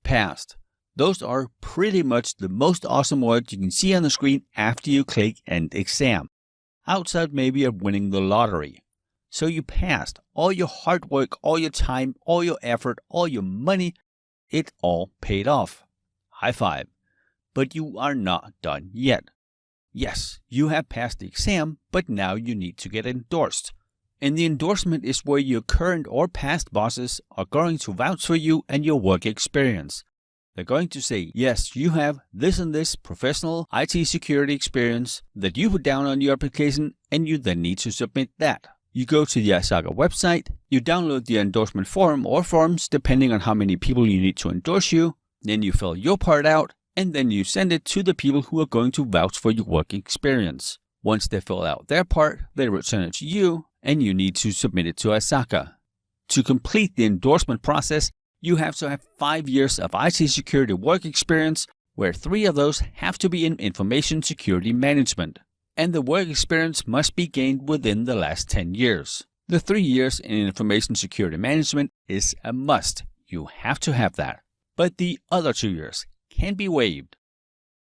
passed. Those are pretty much the most awesome words you can see on the screen after you click End Exam, outside maybe of winning the lottery. So you passed. All your hard work, all your time, all your effort, all your money, it all paid off. High five. But you are not done yet. Yes, you have passed the exam, but now you need to get endorsed. And the endorsement is where your current or past bosses are going to vouch for you and your work experience. They're going to say, yes, you have this and this professional IT security experience that you put down on your application, and you then need to submit that. You go to the ISACA website, you download the endorsement form or forms depending on how many people you need to endorse you, then you fill your part out, and then you send it to the people who are going to vouch for your work experience. Once they fill out their part, they return it to you, and you need to submit it to ISACA. To complete the endorsement process, you have to have 5 years of IT security work experience, where 3 of those have to be in information security management. And the work experience must be gained within the last 10 years. The 3 years in information security management is a must. You have to have that. But the other 2 years can be waived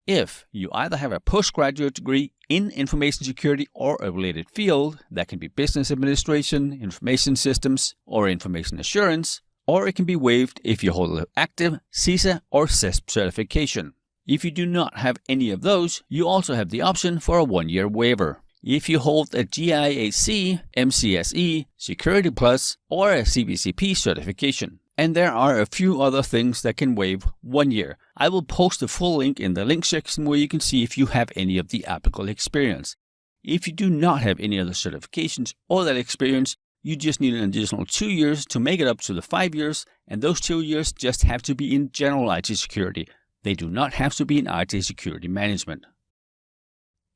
if you either have a postgraduate degree in information security or a related field, that can be business administration, information systems, or information assurance, or it can be waived if you hold an active CISA or CISM certification. If you do not have any of those, you also have the option for a 1-year waiver. If you hold a GIAC, MCSE, Security Plus, or a CBCP certification. And there are a few other things that can waive 1 year. I will post a full link in the link section where you can see if you have any of the applicable experience. If you do not have any other certifications or that experience, you just need an additional 2 years to make it up to the 5 years, and those 2 years just have to be in general IT security. They do not have to be in IT security management.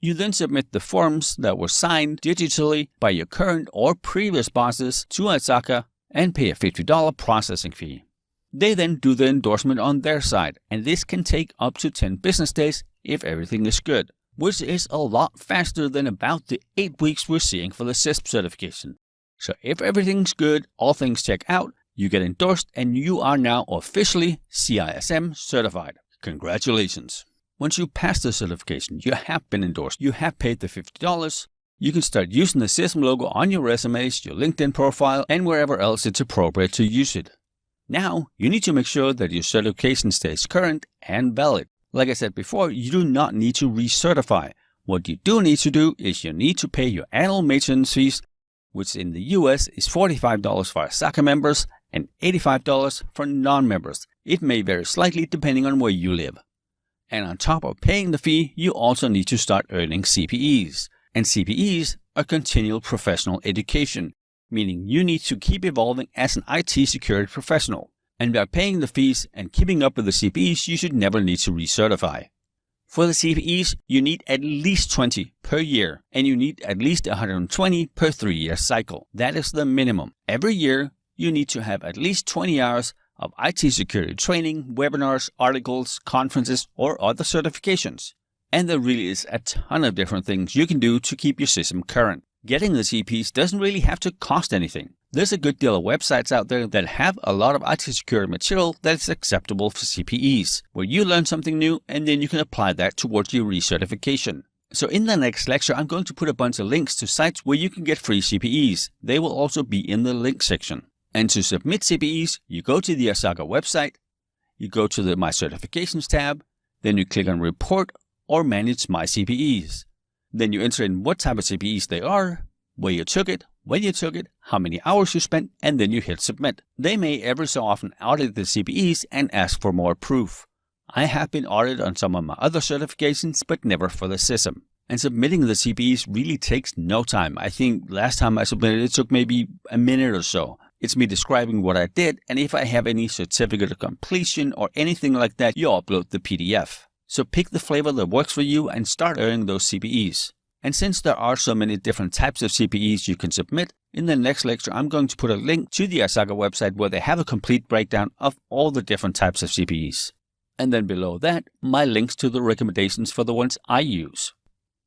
You then submit the forms that were signed digitally by your current or previous bosses to ISACA and pay a $50 processing fee. They then do the endorsement on their side, and this can take up to 10 business days if everything is good, which is a lot faster than about the 8 weeks we're seeing for the CISP certification. So if everything's good, all things check out, you get endorsed and you are now officially CISM certified. Congratulations! Once you pass the certification, you have been endorsed, you have paid the $50, you can start using the CISM logo on your resumes, your LinkedIn profile, and wherever else it's appropriate to use it. Now, you need to make sure that your certification stays current and valid. Like I said before, you do not need to recertify. What you do need to do is you need to pay your annual maintenance fees, which in the US is $45 for ISACA members and $85 for non-members. It may vary slightly depending on where you live. And on top of paying the fee, you also need to start earning CPEs. And CPEs are continual professional education, meaning you need to keep evolving as an IT security professional. And by paying the fees and keeping up with the CPEs, you should never need to recertify. For the CPEs, you need at least 20 per year, and you need at least 120 per 3-year cycle. That is the minimum. Every year, you need to have at least 20 hours of IT security training, webinars, articles, conferences, or other certifications. And there really is a ton of different things you can do to keep your system current. Getting the CPEs doesn't really have to cost anything. There's a good deal of websites out there that have a lot of IT security material that is acceptable for CPEs, where you learn something new and then you can apply that towards your recertification. So in the next lecture, I'm going to put a bunch of links to sites where you can get free CPEs. They will also be in the link section. And to submit CPEs, you go to the ISACA website, you go to the My Certifications tab, then you click on Report or Manage My CPEs. Then you enter in what type of CPEs they are, where you took it, when you took it, how many hours you spent, and then you hit Submit. They may every so often audit the CPEs and ask for more proof. I have been audited on some of my other certifications, but never for the CISM. And submitting the CPEs really takes no time. I think last time I submitted it took maybe a minute or so. It's me describing what I did, and if I have any certificate of completion or anything like that, you upload the PDF. So pick the flavor that works for you and start earning those CPEs. And since there are so many different types of CPEs you can submit, in the next lecture I'm going to put a link to the ISACA website where they have a complete breakdown of all the different types of CPEs. And then below that, my links to the recommendations for the ones I use.